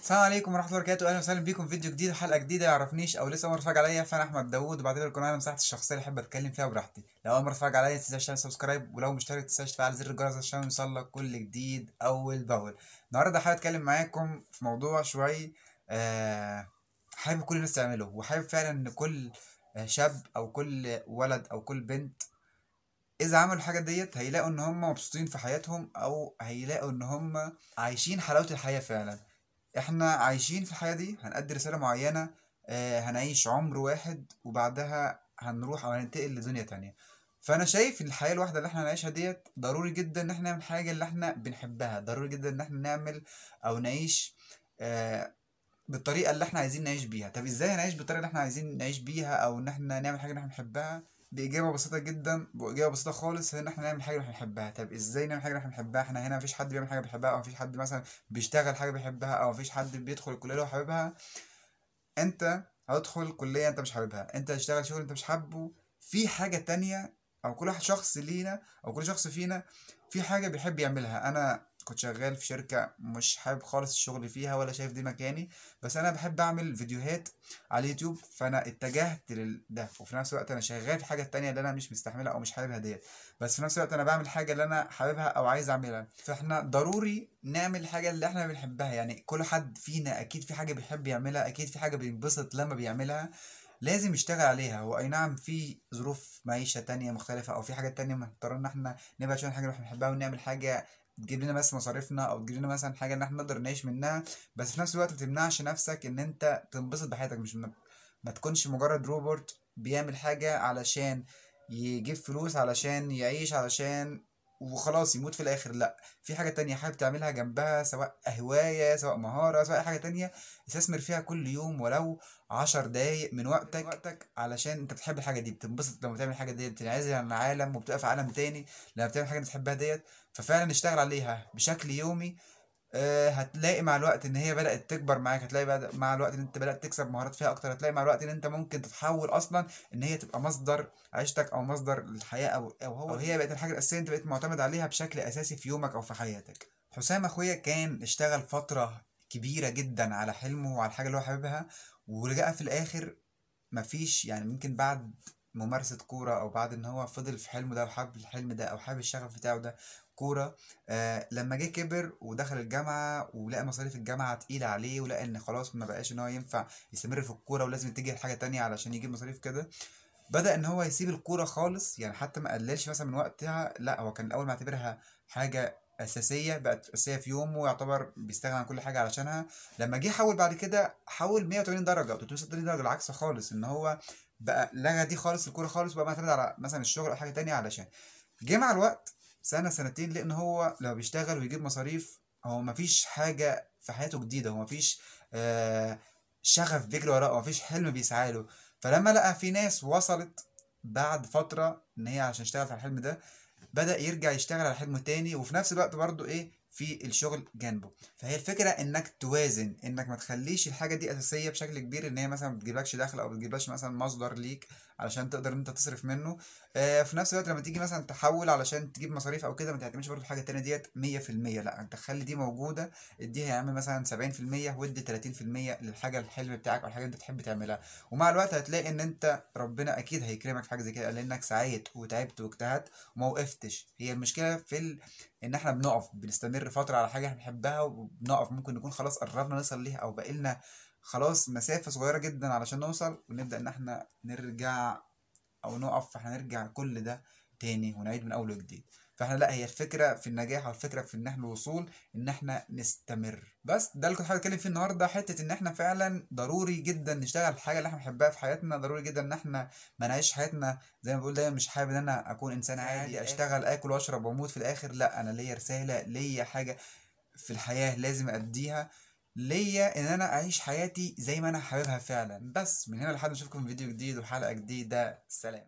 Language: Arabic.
السلام عليكم ورحمة الله وبركاته، أهلا وسهلا بيكم في فيديو جديد وحلقة جديدة. يعرفنيش أو لسه أول مرة تتفرج عليا، فأنا أحمد داوود، وبعتبر القناة أنا مساحتي الشخصية اللي أحب أتكلم فيها براحتي. لو أول مرة تتفرج عليا متنساش تعمل سبسكرايب، ولو مشترك متنساش تفعل زر الجرس عشان يوصلك كل جديد أول بأول. النهاردة حابب أتكلم معاكم في موضوع شوي حابب كل الناس تعمله، وحابب فعلا إن كل شاب أو كل ولد أو كل بنت إذا عملوا الحاجة ديت هيلاقوا إن هم مبسوطين في حياتهم، أو هيلاقوا إن هم عايشين حلاوة الحياة فعلا. احنا عايشين في الحياة دي هنأدي رسالة معينة. هنعيش عمر واحد وبعدها هنروح او هننتقل لدنيا تانية. فانا شايف ان الحياة الواحدة اللي احنا هنعيشها ديت ضروري جدا ان احنا نعمل حاجة اللي احنا بنحبها، ضروري جدا ان احنا نعمل او نعيش آه بالطريقة اللي احنا عايزين نعيش بيها. طب ازاي هنعيش بالطريقة اللي احنا عايزين نعيش بيها، او ان احنا نعمل حاجة اللي احنا بنحبها؟ بإجابة بسيطة جدا، بإجابة بسيطة خالص، هي إن إحنا نعمل حاجة اللي إحنا بنحبها. طب إزاي نعمل حاجة اللي إحنا بنحبها؟ إحنا هنا مفيش حد بيعمل حاجة بيحبها، أو مفيش حد مثلا بيشتغل حاجة بيحبها، أو مفيش حد بيدخل الكلية اللي هو حاببها. انت هتدخل كلية انت مش حاببها، انت هتشتغل شغل انت مش حابه، في حاجة تانية. او كل واحد شخص لينا، او كل شخص فينا في حاجة بيحب يعملها. انا كنت شغال في شركة مش حابب خالص الشغل فيها، ولا شايف دي مكاني، بس انا بحب اعمل فيديوهات على اليوتيوب، فانا اتجهت لده. وفي نفس الوقت انا شغال في حاجة تانية اللي انا مش مستحملها او مش حاببها ديت، بس في نفس الوقت انا بعمل حاجة اللي انا حاببها او عايز اعملها. فاحنا ضروري نعمل الحاجة اللي احنا بنحبها. يعني كل حد فينا اكيد في حاجة بيحب يعملها، اكيد في حاجة بينبسط لما بيعملها، لازم يشتغل عليها. هو اي نعم في ظروف معيشة تانية مختلفة، او في حاجات تانية مضطر ان احنا نبعد شوية عن الحاجة اللي احنا بنحبها ونعمل حاجة تجيب لنا بس مصاريفنا، او تجيب لنا مثلا حاجة ان احنا نقدر نعيش منها. بس في نفس الوقت متمنعش نفسك ان انت تنبسط بحياتك. مش ما تكونش مجرد روبوت بيعمل حاجة علشان يجيب فلوس، علشان يعيش، علشان وخلاص يموت في الاخر. لا، في حاجة تانية حابب تعملها جنبها، سواء هواية، سواء مهارة، سواء أي حاجة تانية. استثمر فيها كل يوم ولو 10 دقايق من وقتك، علشان انت بتحب الحاجة دي، بتنبسط لما تعمل الحاجة دي، بتنعزل عن العالم وبتبقى في عالم تاني لما بتعمل حاجة انت بتحبها ديت. ففعلا اشتغل عليها بشكل يومي. هتلاقي مع الوقت ان هي بدأت تكبر معاك، هتلاقي مع الوقت ان انت بدأت تكسب مهارات فيها اكتر، هتلاقي مع الوقت ان انت ممكن تتحول اصلا ان هي تبقى مصدر عيشتك او مصدر الحياة، او هي بقت الحاجة الاساسية انت بقيت معتمد عليها بشكل اساسي في يومك او في حياتك. حسام اخويا كان اشتغل فترة كبيرة جدا على حلمه وعلى الحاجة اللي هو حاببها، ولقى في الاخر مفيش، يعني ممكن بعد ممارسة كورة، أو بعد إن هو فضل في حلمه ده وحب الحلم ده أو حابب الشغف بتاعه ده كورة. لما جه كبر ودخل الجامعة ولقى مصاريف الجامعة تقيلة عليه، ولقى إن خلاص ما بقاش إن هو ينفع يستمر في الكورة ولازم يتجه لحاجة تانية علشان يجيب مصاريف كده. بدأ إن هو يسيب الكورة خالص، يعني حتى ما قللش مثلا من وقتها، لا هو كان الأول معتبرها حاجة أساسية، بقت أساسية في يومه، ويعتبر بيستغنى عن كل حاجة علشانها. لما جه حول بعد كده، حول 180 درجة أو 360 درجة العكس خالص، إن هو بقى لغى دي خالص، الكورة خالص، وبقى معتمد على مثلا الشغل أو حاجة تانية. علشان جه مع الوقت سنة سنتين، لأن هو لما بيشتغل ويجيب مصاريف هو مفيش حاجة في حياته جديدة، هو مفيش آه شغف بيجري وراه، مفيش حلم بيسعى له. فلما لقى في ناس وصلت بعد فترة ان هي عشان تشتغل في الحلم ده، بدأ يرجع يشتغل على حلمه تاني، وفي نفس الوقت برضو ايه في الشغل جنبه. فهي الفكرة انك توازن، انك ما تخليش الحاجة دي اساسية بشكل كبير، ان هي مثلا ما بتجيبلكش دخل او بتجيبلكش مثلا مصدر ليك علشان تقدر ان انت تصرف منه. في نفس الوقت لما تيجي مثلا تحول علشان تجيب مصاريف او كده، ما تعتمدش برضو الحاجة التانية ديت 100%. لا، انت خلي دي موجودة، اديها يا عم مثلا 70%، وادي 30% للحاجة الحلم بتاعك او الحاجة اللي انت تحب تعملها. ومع الوقت هتلاقي ان انت ربنا اكيد هيكرمك في حاجة زي كده، لانك سعيت وتعبت واجتهدت وما وقفتش. هي المشكله في ان احنا بنقف، بنستمر فتره على حاجه احنا بنحبها وبنقف، ممكن نكون خلاص قربنا نوصل ليها، او بقيلنا خلاص مسافه صغيره جدا علشان نوصل، ونبدا ان احنا نرجع او نقف. فاحنا نرجع كل ده تاني ونعيد من اول وجديد. فاحنا لا، هي الفكره في النجاح، والفكره في ان احنا الوصول، ان احنا نستمر. بس ده اللي كنت حابب اتكلم فيه النهارده، حته ان احنا فعلا ضروري جدا نشتغل الحاجه اللي احنا بنحبها في حياتنا. ضروري جدا ان احنا ما نعيش حياتنا زي ما بقول دايما، مش حابب ان انا اكون انسان عادي اشتغل اكل واشرب واموت في الاخر. لا، انا ليا رساله، ليا حاجه في الحياه لازم اديها، ليا ان انا اعيش حياتي زي ما انا حاببها فعلا. بس من هنا لحد ما اشوفكم في فيديو جديد وحلقه جديده، سلام.